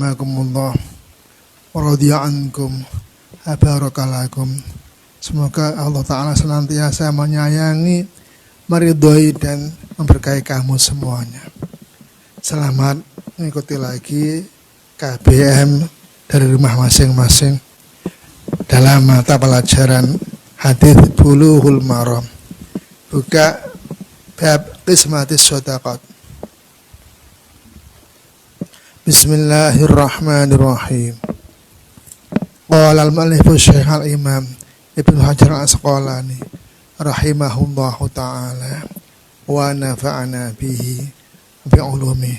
rahimakumullah wa radhiya ankum barakalakum. Semoga Allah Ta'ala senantiasa menyayangi, meridhoi dan memberkahi kamu semuanya. Selamat mengikuti lagi KBM dari rumah masing-masing dalam mata pelajaran Hadits Bulughul Maram. Buka bab qismatis shadaqat. Bismillahirrahmanirrahim. Qala al-mu'allif Syekh al-Imam Ibnu Hajar al-Asqalani rahimahullahu ta'ala wa nafa'ana bihi bi ulumi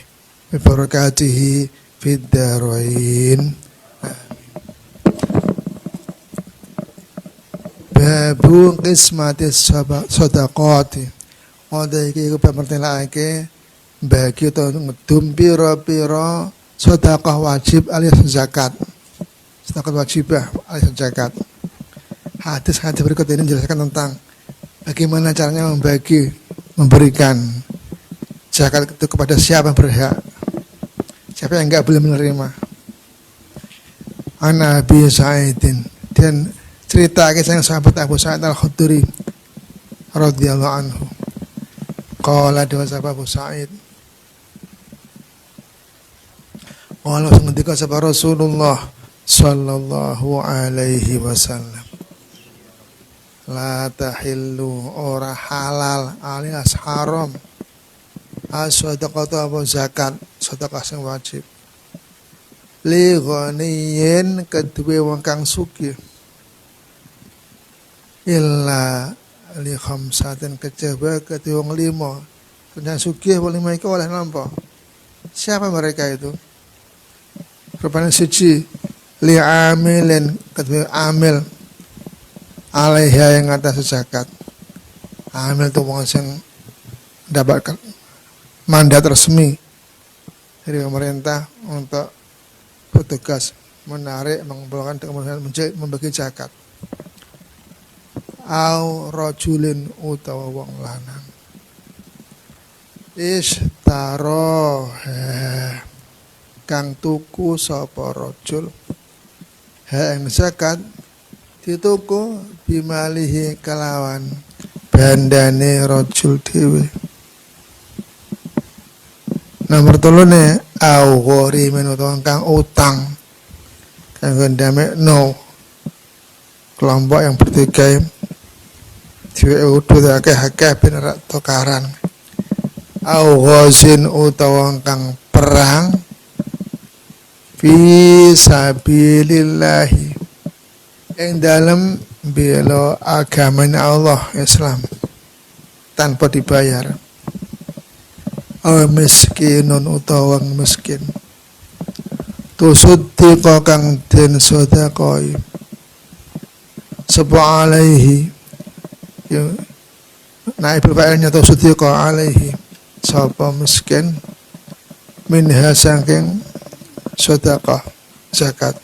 bi barakatihi fid darain. Babu qismatis shadaqati. Ada iki pemertelake bagi to ngedum pira-pira sedekah wajib alias zakat. Sedekah wajibah alias zakat. Hadis-hadis berikut ini menjelaskan tentang bagaimana caranya memberikan zakat itu kepada siapa yang berhak, siapa yang enggak boleh menerima. An Abi Sa'idin, dan cerita kisah sahabat Abu Sa'id Al-Khudri radhiyallahu anhu. Qala dewa sahabat Abu Sa'id, walau sengendika sapa Rasulullah sallallahu alaihi wasallam, la tahillu ora halal alias haram as-shadaqatu apa zakat, sedekah sing wajib, li ghaniyin kedue wong kang sugih, illa li khamsatin kejaba kedue wong lima. Kena sugih wong lima iku oleh nampa. Siapa mereka itu? Rupanya siji li amilin kedue amil alaiha yang atas zakat. Amil itu wong sing mendapatkan mandat resmi dari pemerintah untuk bertugas menarik, mengumpulkan, kemudian membagi zakat. Au rajulin utawa wong lanang ishtaro kang tuku sapa rajul ha ing zakat, dituku bimalihi kelawan bandane rajul dhewe. Nomor 3 au ghorimin utawa kang utang kanggo ndamekno kelompok yang bertiga dhewe udut akeh-akeh ben ora tukaran. Au ghazin utawa kang perang fi sabilillahi ing dalem bela agama Allah Islam tanpa dibayar. Aw miskinun utawa miskin tusuddiqa kang den sedekah sapa alaihi ya naibul fa'ilnya tusuddiqa alaihi sapa miskin minha saking sedekah zakat,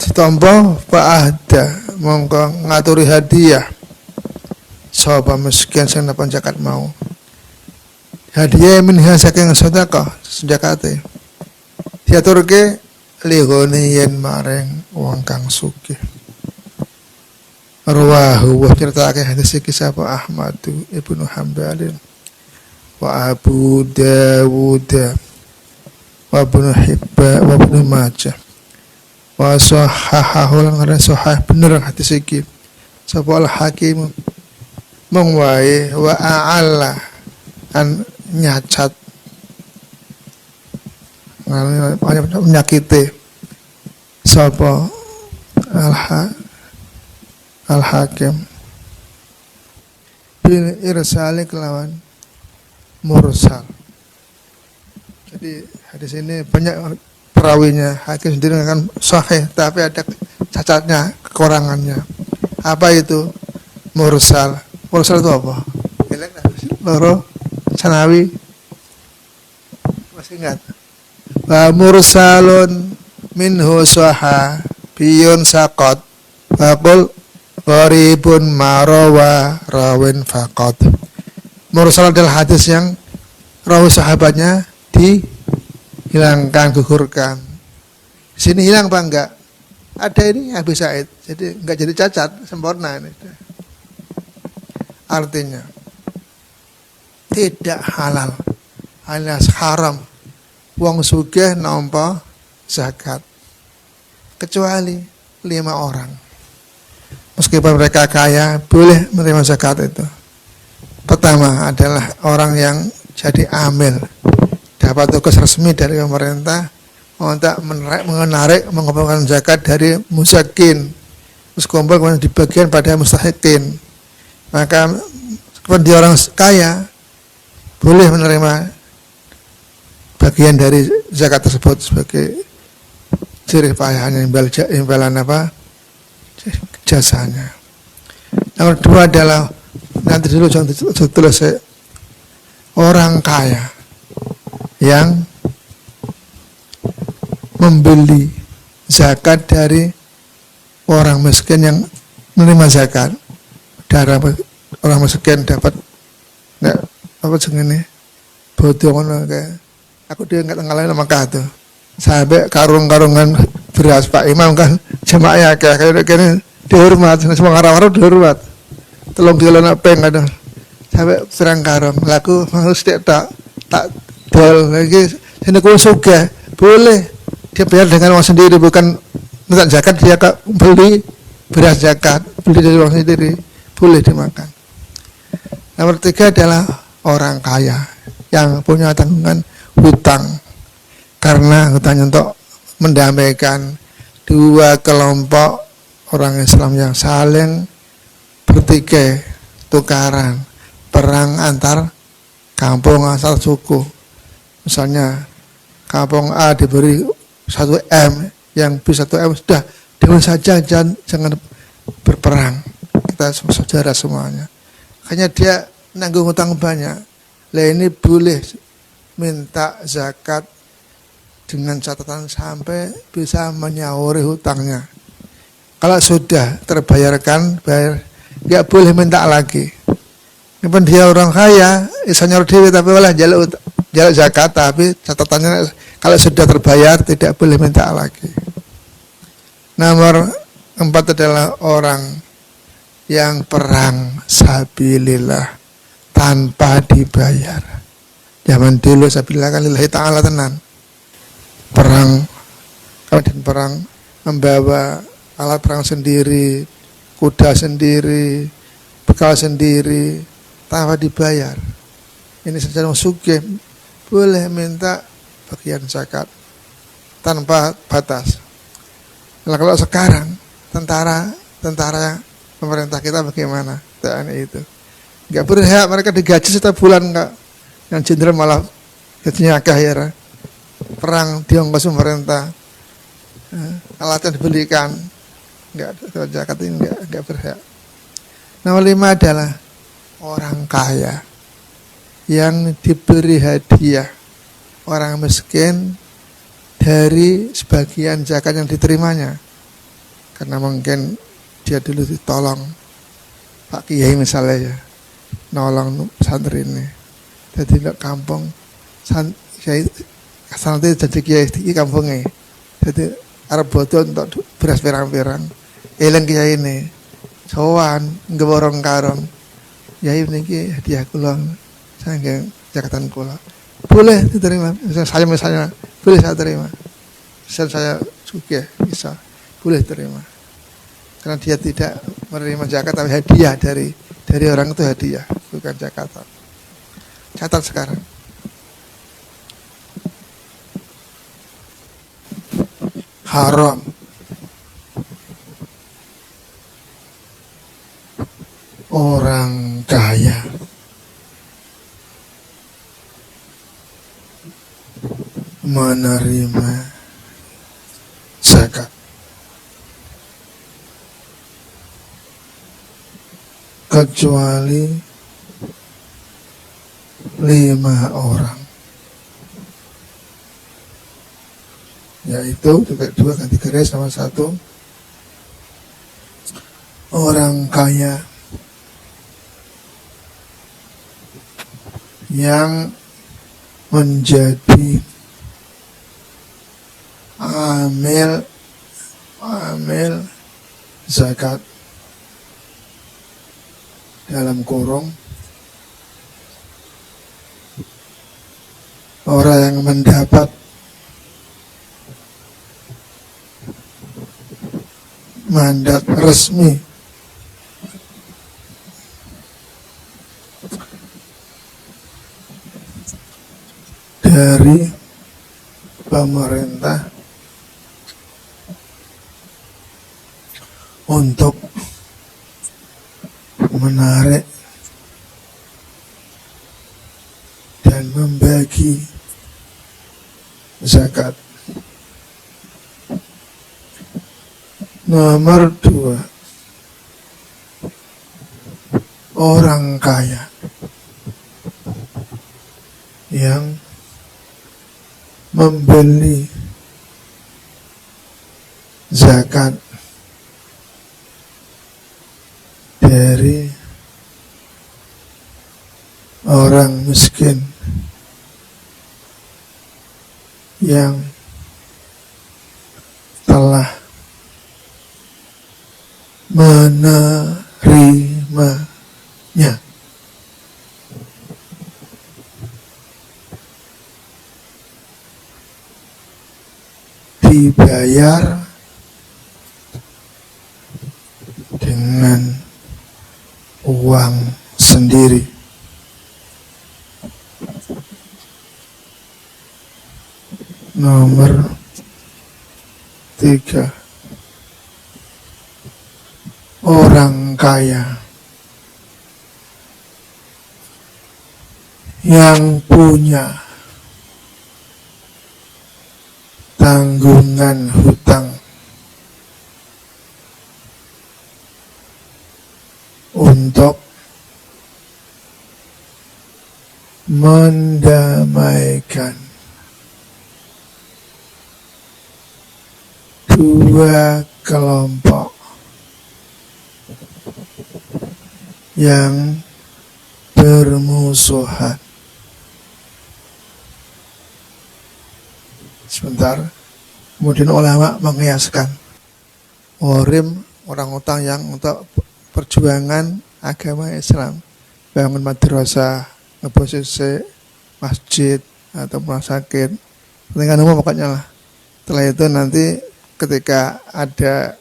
ditampa fa'ahda mongko ngaturi hadiah sapa miskin sing napa zakat mau. Hadiah minha saking sedekah zakate diaturke li ghaniyin maring wong kang sugih. Rawahu wa ceritaake hadis iki sapa Ahmad Ibnu Hanbal wa Abu Dawud wa Ibnu Hibban wa Ibnu Majah wa sahahahu lan sahih bener hadis iki sapa Al-Hakim mung wae wa a'alla an nyacat menyakiti sapa Al-Hakim bil irsali kelawan mursal. Jadi hadis ini banyak perawinya, Hakim sendiri akan sahih tapi ada cacatnya, kekurangannya. Apa itu mursal? Mursal itu apa? Loro Sanawi masih ingat? Wa mursalun minhu saha biyun saqat faqul gharibun marawa rawin faqat. Mursal adalah hadis yang rawi sahabatnya hilangkan, gugurkan. Sini hilang apa enggak? Ada ini Habis Said, jadi enggak jadi cacat, sempurna ini. Artinya tidak halal alias haram wong sugih nampa zakat kecuali 5 orang. Meskipun mereka kaya boleh menerima zakat itu. Pertama adalah orang yang jadi amil, dapat tugas resmi dari pemerintah untuk menarik mengumpulkan zakat dari muzakin, terus kumpul kemudian dibagian pada mustahikin. Maka dia orang kaya boleh menerima bagian dari zakat tersebut sebagai jerih payahnya, imbalan jasanya. Yang kedua adalah nanti dulu jangan ditulis, orang kaya yang membeli zakat dari orang miskin yang menerima zakat. Darah orang miskin dapat nggak apa segini bodoh kayak aku dia nggak ngalahin Mekah tuh sampai karung-karungan beras Pak Imam kan jemaahnya kayak dihormat, semua orang-orang dihormat. Tolong kilo peng kadang sampai serang karung laku harus tak dol lagi sini kau suka boleh dia bayar dengan uang sendiri, bukan minta zakat, dia beli beras zakat, beli dari uang sendiri, boleh dimakan. Nomor 3 adalah orang kaya yang punya tanggungan hutang, karena hutangnya untuk mendamaikan 2 kelompok orang Islam yang saling bertikai, tukaran, perang antar kampung asal suku. Misalnya kampung A diberi 1 M, yang B 1 M, sudah dengan saja jangan berperang, kita saudara semuanya. Hanya dia nanggung hutang banyak. Lah ini boleh minta zakat dengan catatan sampai bisa menyauri hutangnya. Kalau sudah terbayarkan, bayar, nggak boleh minta lagi. Meskipun dia orang kaya, isanyor dewi tapi malah jaluk zakat, tapi catatannya kalau sudah terbayar tidak boleh minta lagi. Nomor 4 adalah orang yang perang sabilillah tanpa dibayar. Zaman dulu sabilillah kan lillahi ta'ala tenan. Perang, kemudian perang membawa alat perang sendiri, kuda sendiri, bekal sendiri, tanpa dibayar. Ini secara sugih boleh minta bagian zakat tanpa batas. Nah, kalau sekarang tentara pemerintah kita bagaimana? TNI itu nggak berhak, mereka digaji setiap bulan enggak. Yang jenderal malah gajinya agak perang diongkos pemerintah, alatnya dibelikan, enggak zakat ini enggak berhak. Nomor 5 adalah orang kaya yang diberi hadiah orang miskin dari sebagian zakat yang diterimanya, karena mungkin dia dulu ditolong Pak Kiai misalnya ya, nolong santri ini, jadi di kampung santri jadi Kiai di kampungnya, jadi Arab bodoh untuk beras pirang-pirang, eling Kiai ini sowan ngeborong karung, Kiai ini hadiah kula saking zakatan kula, boleh diterima. Misalnya boleh saya terima, saya juga bisa boleh terima, karena dia tidak menerima zakat tapi hadiah dari orang itu, hadiah bukan zakatan. Catat sekarang. Haram orang kaya menerima zakat kecuali 5 orang, yaitu 2 ganti garis sama 1 orang kaya yang menjadi amil zakat dalam kurung orang yang mendapat mandat resmi dari pemerintah untuk menarik dan membagi zakat. Nomor 2, orang kaya yang membeli zakat dari orang miskin yang telah menerimanya. Dibayar dengan uang sendiri. Nomor 3, orang kaya yang punya tanggungan hutang untuk mendamaikan dua kelompok yang bermusuhan. Sebentar, kemudian ulama mengiaskan Orim, orang utang yang untuk perjuangan agama Islam, bangun madrasah, ngeposisi masjid atau rumah sakit, kepentingan umum pokoknya lah. Setelah itu nanti ketika ada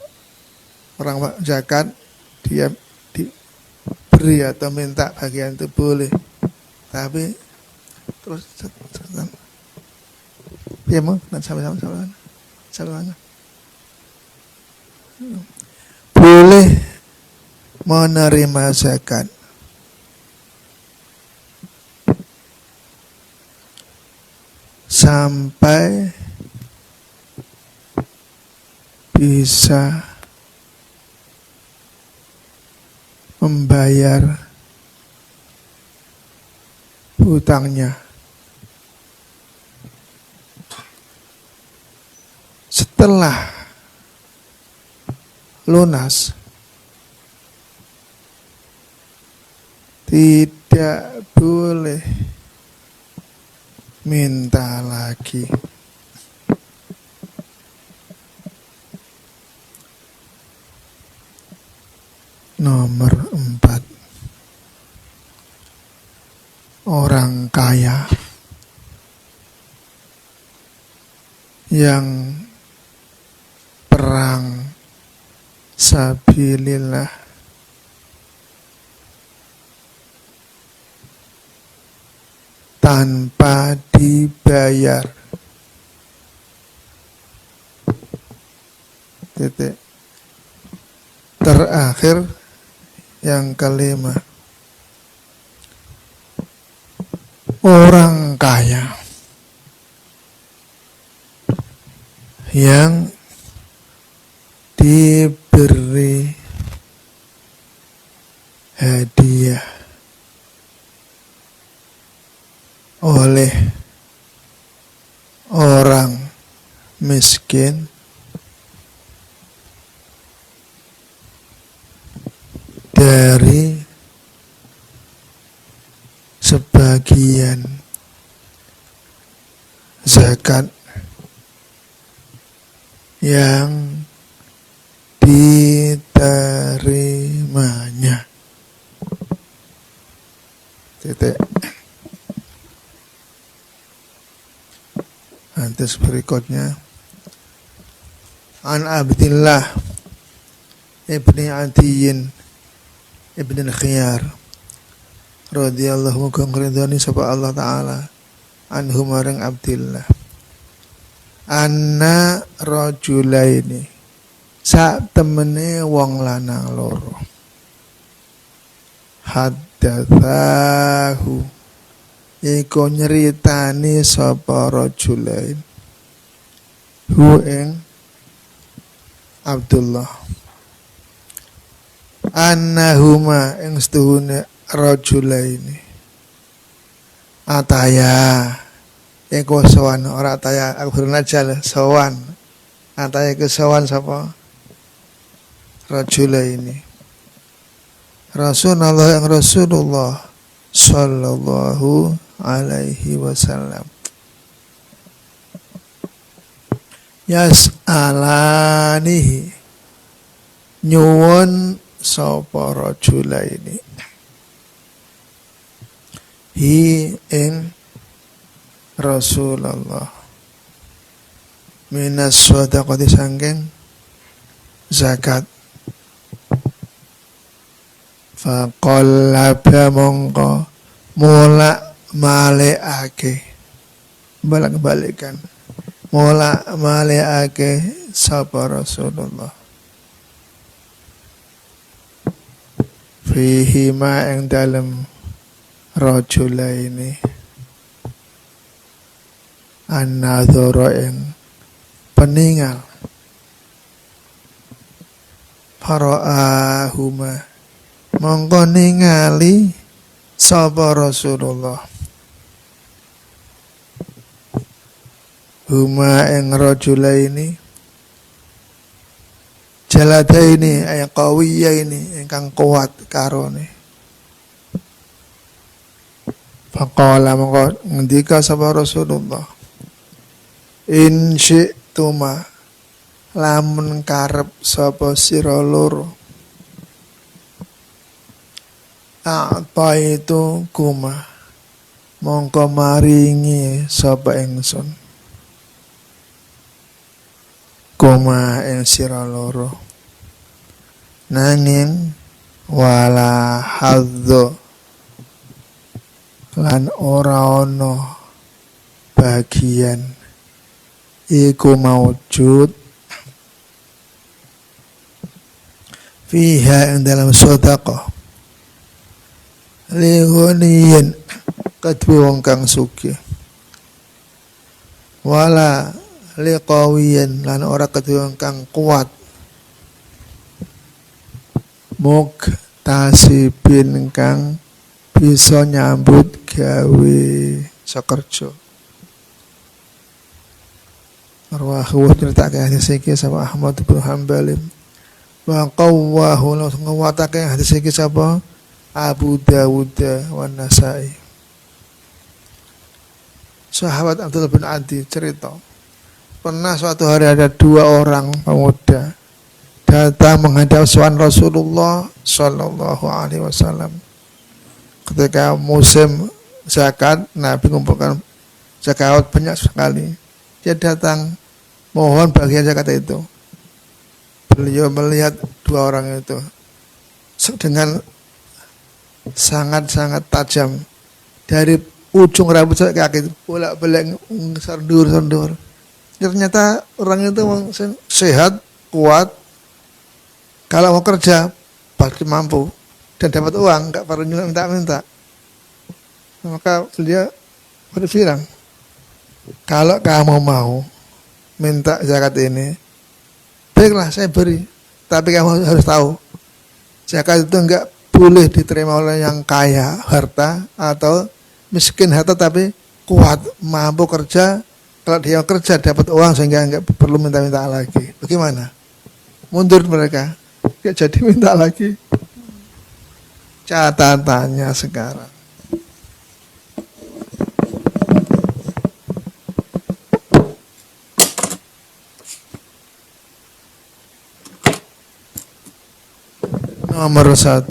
orang zakat, dia diberi atau minta bagian itu boleh, tapi terus ya mau sama boleh menerima zakat sampai bisa membayar hutangnya. Setelah lunas, tidak boleh minta lagi. Nomor 4, orang kaya yang perang sabilillah tanpa dibayar. Titik. Terakhir yang kelima, orang kaya yang diberi hadiah oleh orang miskin dari sebagian zakat yang diterimanya. Titik. Nanti berikutnya An Abdillah ibni Adiyin ibni Khiyar radhiyallahu anhu sapa Allah taala anhu marang Abdillah anna rajulaini sak temene wong lanang loro haddatsahu iku nyeritani sapa rajulain hu ing Abdullah annahuma ing setuhune rajulaini ataya iku sowan ora ataya aku bernajal sowan ataya ke sowan sapa rajulaini Rasulullah yang Rasulullah sallallahu alaihi wasallam yas'alanihi nyuwun sapa rajulaini hi ing Rasulullah minas shadaqati sangking zakat faqallaba mongko mulak malekake balik-balikan mulak malekake sapa Rasulullah fihi ma ing dalem rajulaini an-nadhara ing peninggal fara'ahuma mongko ningali sapa Rasulullah huma ing rajulaini jaladaini ay qawiyaini ingkang kuat karone faqala mongko ngendika sapa Rasulullah in syi'tuma lamun karep sapa sira loro apa itu kuma mongko maringi sapa ingsun kuma ing sira loro nanging wala hadza lan ora ana bagian iku maujud fiha ing dalam sedekah lihuniyin kedua wong kang sugih wala liqawiyin lan ora kedua wong kang kuat muktasibin kang bisa nyambut gawe sakerja arwahu nyritake hadis iki sapa Ahmad bin Hanbal wa qawwahu ngawatake hadis iki sapa Abu Dawud wa Nasai. Sahabat Abdullah bin Adi cerita, pernah suatu hari ada dua orang pemuda datang menghadap sowan Rasulullah sallallahu alaihi wasallam. Ketika musim zakat, Nabi mengumpulkan zakat banyak sekali. Dia datang mohon bagian zakat itu. Beliau melihat dua orang itu dengan sangat-sangat tajam dari ujung rambut sampai kaki bolak-balik sendur. Ternyata orang itu sehat, kuat. Kalau mau kerja pasti mampu dan dapat uang, nggak perlu minta-minta. Maka beliau berbilang, kalau kamu mau minta zakat ini, baiklah saya beri. Tapi kamu harus tahu, zakat itu enggak boleh diterima oleh yang kaya harta atau miskin harta tapi kuat mampu kerja. Kalau dia kerja dapat uang sehingga enggak perlu minta-minta lagi. Bagaimana? Mundur mereka, enggak jadi minta lagi. Catatannya sekarang. Nomor 1,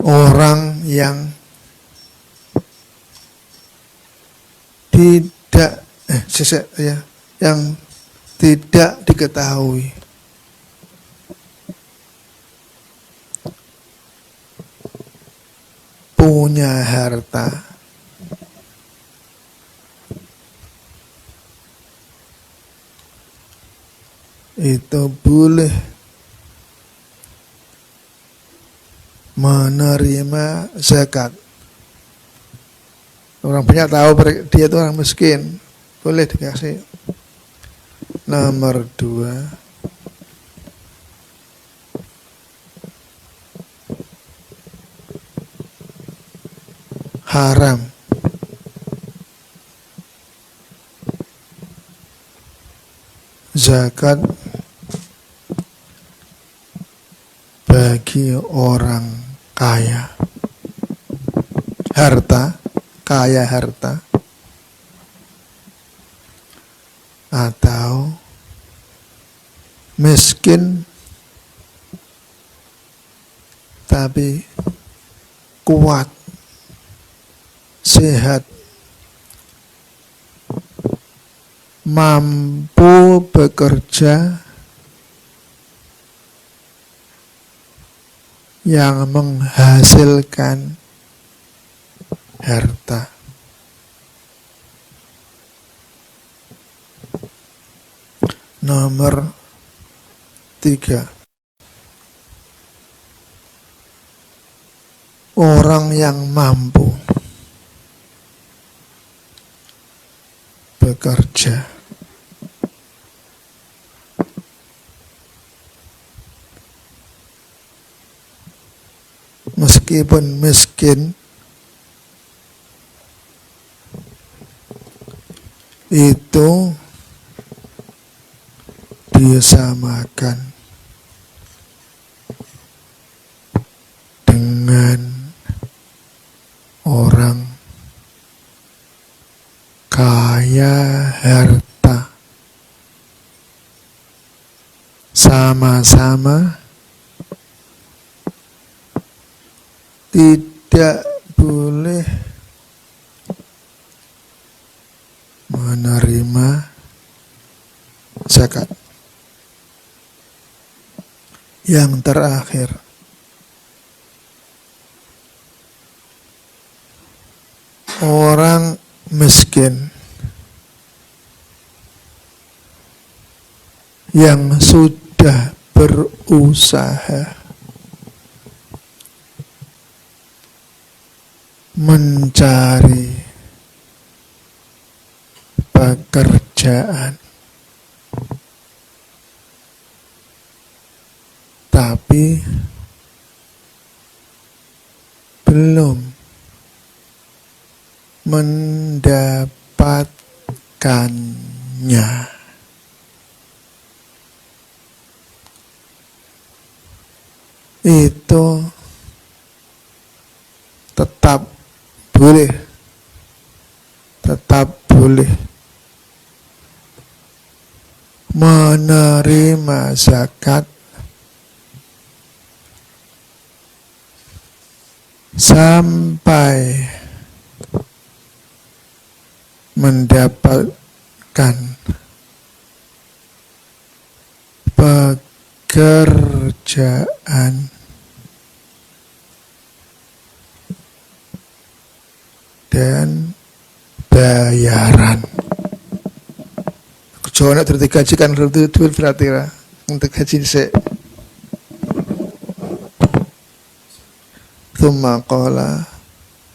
orang yang tidak yang tidak diketahui. Punya harta. Itu boleh menerima zakat. Orang banyak tahu dia itu orang miskin, boleh dikasih. Nomor 2, haram. Zakat bagi orang kaya. Harta, kaya harta. Atau miskin tapi kuat, sehat, mampu bekerja, yang menghasilkan harta. Nomor 3, orang yang mampu bekerja, meskipun miskin, itu disamakan dengan orang kaya harta. Sama-sama tidak boleh menerima zakat. Yang terakhir, orang miskin yang sudah berusaha mencari pekerjaan, tapi belum mendapatkannya. Itu tetap boleh menerima zakat sampai mendapatkan pekerjaan dan bayaran. Kecuali nak tergaji kan duit berarti lah untuk gaji se. Thumma qala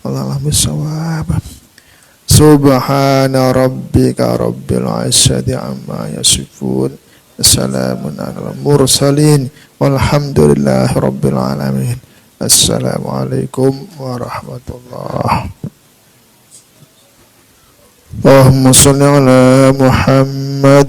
Allahu bisawab. Subhana rabbika rabbil izzati amma yasifun. Assalamun alal mursalin walhamdulillahi rabbil alamin. Assalamualaikum warahmatullahi. Allahumma shalli ala Muhammad.